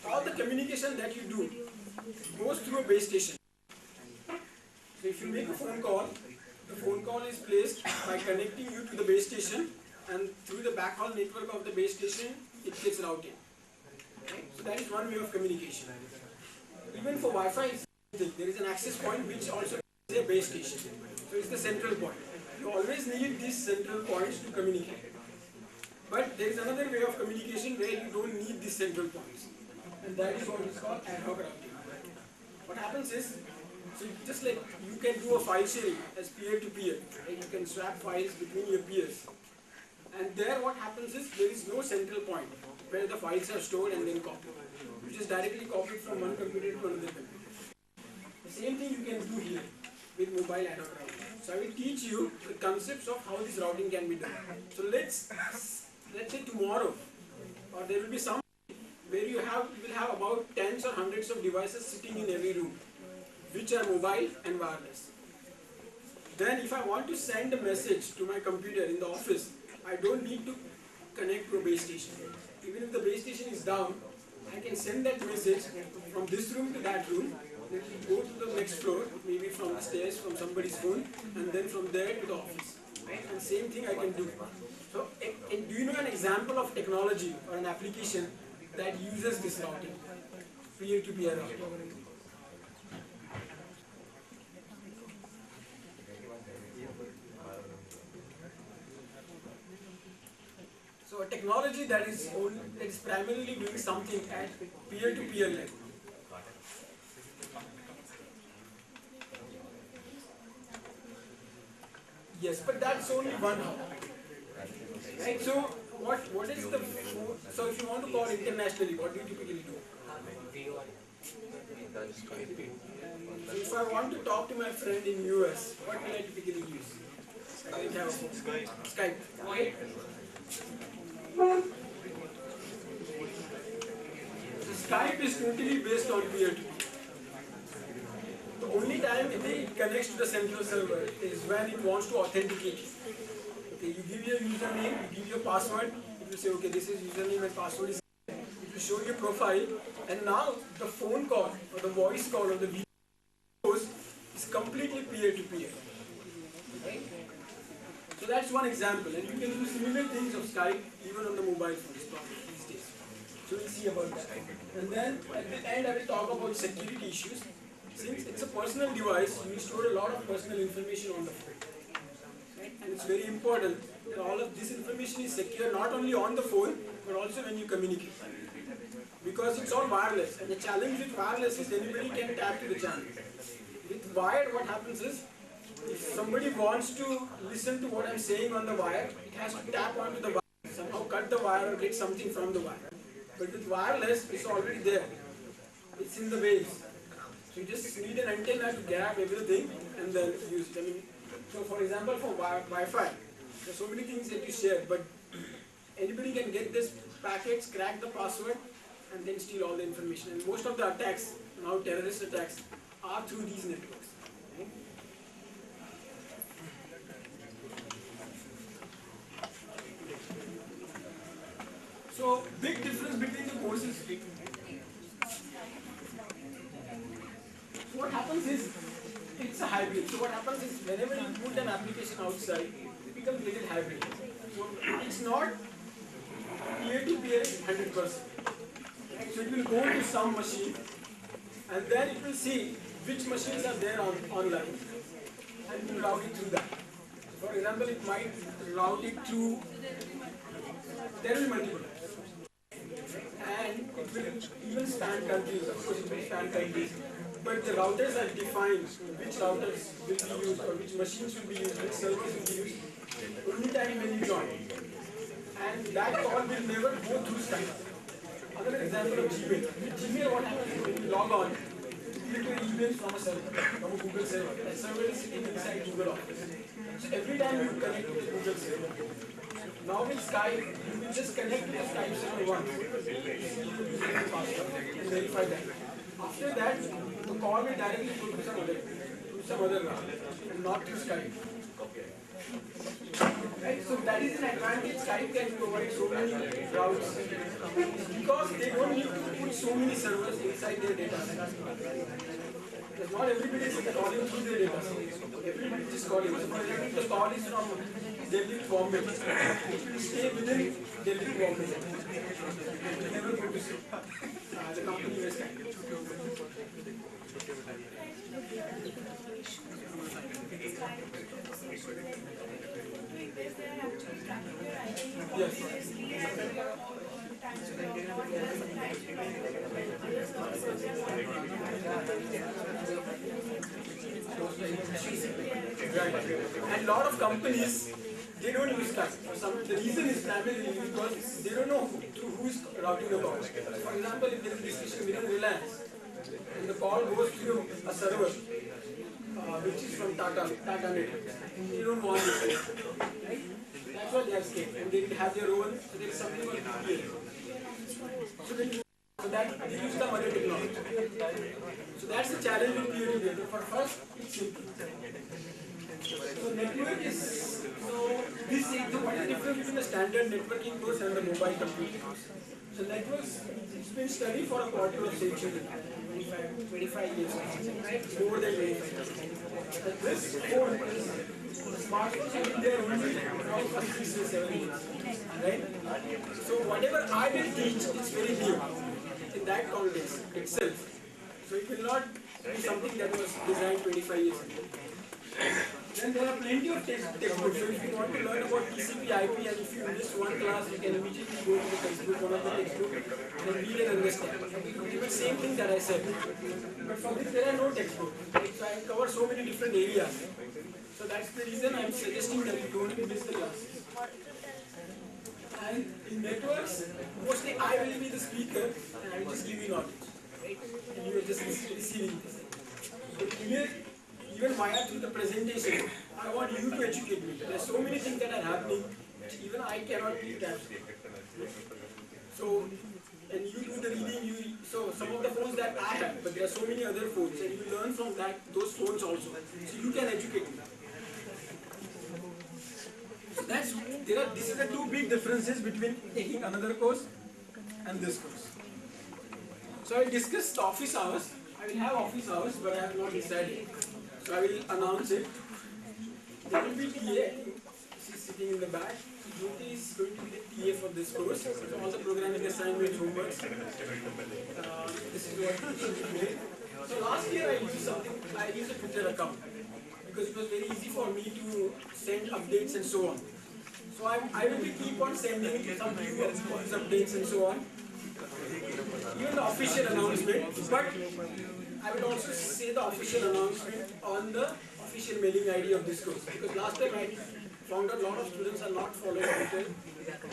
S1: all the communication that you do goes through a base station. So if you make a phone call, the phone call is placed by connecting you to the base station, and through the backhaul network of the base station, it gets routed. Okay? So that is one way of communication. Even for Wi-Fi, there is an access point which also is a base station. So it's the central point. You always need these central points to communicate. But there is another way of communication where you don't need these central points. And that is what is called ad hoc routing. What happens is, so just like you can do a file sharing as peer-to-peer, right? You can swap files between your peers. And there what happens is, there is no central point where the files are stored and then copied. You just directly copy it from one computer to another computer. The same thing you can do here with mobile ad hoc routing. So I will teach you the concepts of how this routing can be done. So let's say tomorrow, or there will be some where you will have about tens or hundreds of devices sitting in every room, which are mobile and wireless. Then if I want to send a message to my computer in the office, I don't need to connect to a base station. Even if the base station is down, I can send that message from this room to that room. It will go to the next floor, maybe from the stairs, from somebody's phone, and then from there to the office. Right? And same thing I can do. So, do you know an example of technology or an application that uses this routing, peer-to-peer routing? So a technology that is primarily doing something at peer-to-peer level. Yes, but that's only one hub. Right? So what is the so if you want to call internationally, what do you typically do? So if I want to talk to my friend in US, what will I typically use? I will have Skype. Right? So Skype is totally based on peer-to-peer. The only time it connects to the central server is when it wants to authenticate you. Okay, you give your username, you give your password, it will say, okay, this is username and password is. It will show your profile, and now the phone call or the voice call or the video is completely peer-to-peer. Right? So that's one example, and you can do similar things of Skype even on the mobile phones these days. So we'll see about that. And then at the end I will talk about security issues. Since it's a personal device, you store a lot of personal information on the phone.
S8: right? And it's very important that all of this information is secure not only on the phone but also when you communicate. Because it's all wireless, and the challenge with wireless is anybody can tap to the channel. With wired, what happens is, if somebody wants to listen to what I'm saying on the wire, it has to tap onto the wire, somehow cut the wire or get something from the wire. But with wireless, it's already there. It's in the waves. So you just need an antenna to grab everything and then use it. I mean, so for example, for Wi-Fi, there's so many things that you share, but anybody can get this packets, crack the password, and then steal all the information. And most of the attacks, now terrorist attacks, are through these networks. Right? So, big difference between the courses. So what happens is, it's a hybrid. So what happens is, whenever you put an application outside, it becomes little hybrid. So it's not peer-to-peer 100%. So it will go to some machine, and then it will see which machines are there online, and will route it through that. So for example, it might route it through, there will be multiple. And it will even span countries, of course it will span countries. But the routers are defined, which routers will be used, or which machines will be used, which servers will be used, only time when you join. And that call will never go through Skype. Another example of Gmail. With Gmail, what happens is when you log on, you get your emails from a server, from a Google server. That server is sitting inside Google Office. So every time you connect to the Google server. Now with Skype, you will just connect to the Skype server once. And verify that. After that, the call will directly go to some other route, and not to Skype. Right? So that is an advantage. Skype can provide so many routes because they don't need to put so many servers inside their data center. Because not everybody is calling through their data center. Everybody is just calling. So for example, if the call is from Delhi to Bombay, it will stay within Delhi to Bombay. It will never go to the company where Skype. Yes. Right. And a lot of companies, they don't use Skype. The reason is primarily because they don't know who is routing the call. For example, if there is a discussion within Reliance, and the call goes to a server, which is from Tata Networks. They don't want it. Right? That's why they are scared. And they have their own, so there is something called VPN. So that they use some other technology. So that's the challenge with peer-to-peer. For first, it's simple. So network is, so what is the difference between the standard networking course and the mobile computing course? So networks, it's been studied for a quarter of a century, 25 years, right? More than 25 years. But this phone, the smartphones have been there only around for 6 to 7 years, right? So whatever I will teach is very new in that context itself. So it will not be something that was designed 25 years ago. Then there are plenty of textbooks. So if you want to learn about TCP IP and if you miss one class, you can immediately go to the textbook, one of the textbooks, and read and understand. It will be the same thing that I said. But for this, there are no textbooks. Right? So I cover so many different areas. So that's the reason I'm suggesting that you don't miss the classes. And in networks, mostly I will be the speaker and I will just give you knowledge. Right? And you are just receiving this. So here, even via through the presentation, I want you to educate me. There are so many things that are happening, even I cannot keep tabs. So, and you do the reading, so some of the phones that I have, but there are so many other phones, and you learn from those phones also. So you can educate me. So this is the two big differences between taking another course and this course. So I discussed office hours. I will have office hours, but I have not decided. So I will announce it. There will be TA. She's sitting in the back. Jyoti is going to be the TA for this course. So all the programming assignments, homeworks. This is what she will do. So last year I used a Twitter account because it was very easy for me to to send updates and so on. So I will be keep on sending some new updates and so on. Even the official announcement, but I will also say the official announcement on the official mailing ID of this course. Because last time I found out a lot of students are not following Twitter,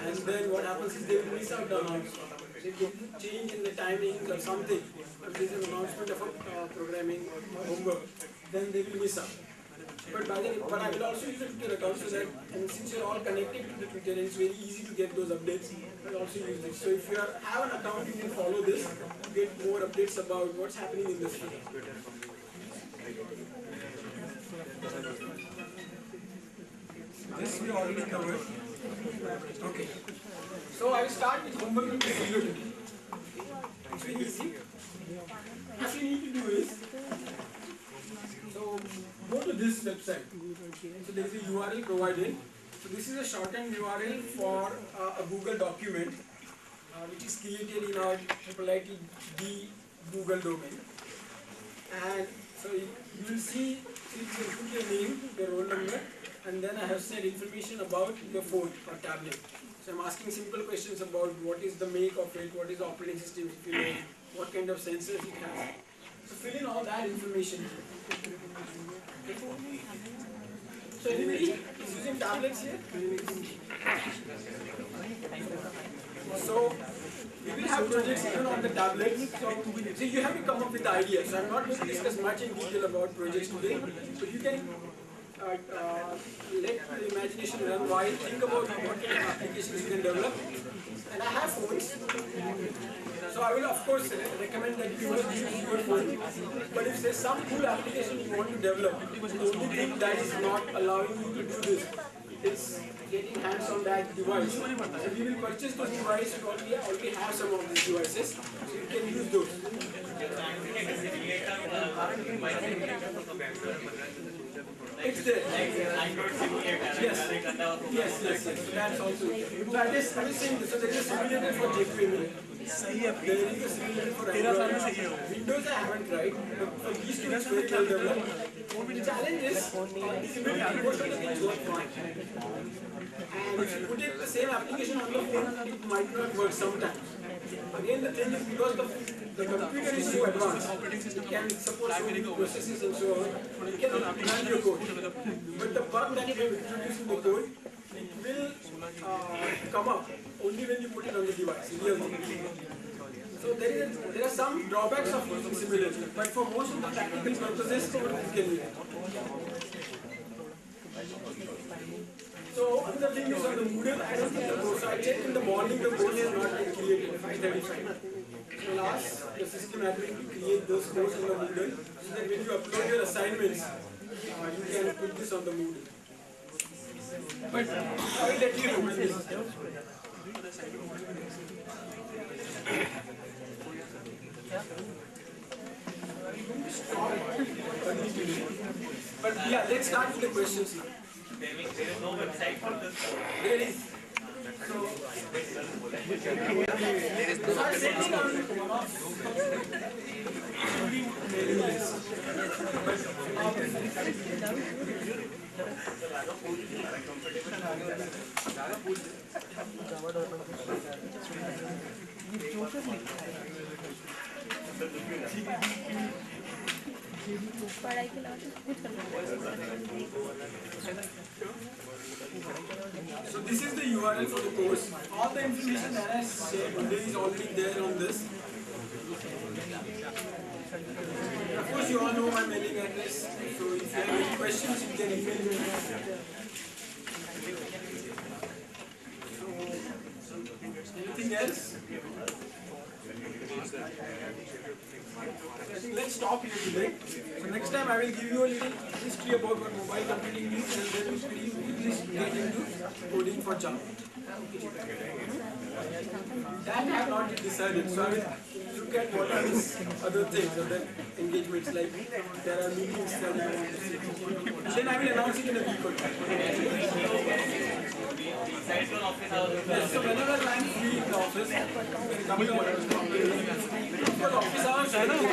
S8: and then what happens is they will miss out the announcement. They could change in the timings or something. If there is an announcement of a programming or homework, then they will miss out. But I will also use a Twitter account so that, and since you're all connected to the Twitter, and it's very easy to get those updates, I'll also use this. So if you have an account, you can follow this to get more updates about what's happening in this field. This we already covered. Okay. So I will start with homework number 0 today. It's very easy. What you need to do is, so go to this website. So there is a URL provided. So this is a shortened URL for a Google document which is created in our IIIT-D Google domain. And so you will see, you can put your name, your roll number, and then I have said information about your phone or tablet. So I'm asking simple questions about what is the make of it, what is the operating system, if you know, what kind of sensors it has. So fill in all that information. Okay. So anybody is using tablets here? So we will have projects even on the tablets. So you have to come up with the idea. So I'm not going to discuss much in detail about projects today. So you can let the imagination run wild, think about what kind of applications you can develop. And I have phones. So I will of course recommend that you use your phone. But if there's some cool application you want to develop, the only thing that is not allowing you to do this is getting hands on that device. So we will purchase those devices. We already have some of these devices, so you can use those. It's there. Yes. So that's also. So I was saying this. So there is a simulator for JPM. There is a simulator for Android. Windows I haven't tried, but for these two it's very well developed. The challenge is simulator most of the things work fine. And if you put it the same application on the phone, it might not work sometimes. Again, the thing is because the computer is so advanced, it can support so many processes and so on, it can run your code. But the bug that you have introduced in the code, it will come up only when you put it on the device, really. So there are some drawbacks of using simulation, but for most of the practical purposes, it can be. So another thing is on the Moodle, I don't think the course. So I checked in the morning, the course is not been created, 5:35. So I'll ask the system admin to create those courses on the Moodle, so that when you upload your assignments, you can put this on the Moodle. But I will let you know when this is done. But yeah, let's start with the questions now.
S4: There is no website for this course.
S8: There is. So I'm sending out mailing list.
S9: पढ़ाई के अलावा कुछ करना
S8: So this is the URL for the course. All the information that I shared today is already there on this. Of course, you all know my mailing address. So if you have any questions, you can email me. So, anything else? I think let's stop here today. So next time I will give you a little history about what mobile computing is, and then we will get into coding for Java. That I have not yet decided. So I will look at what are these other things, other engagements, like there are meetings that I want to see. Then I will announce it in a week or two. Yes, so whenever I am free in the office, you can come to our office. For office hours, I don't know.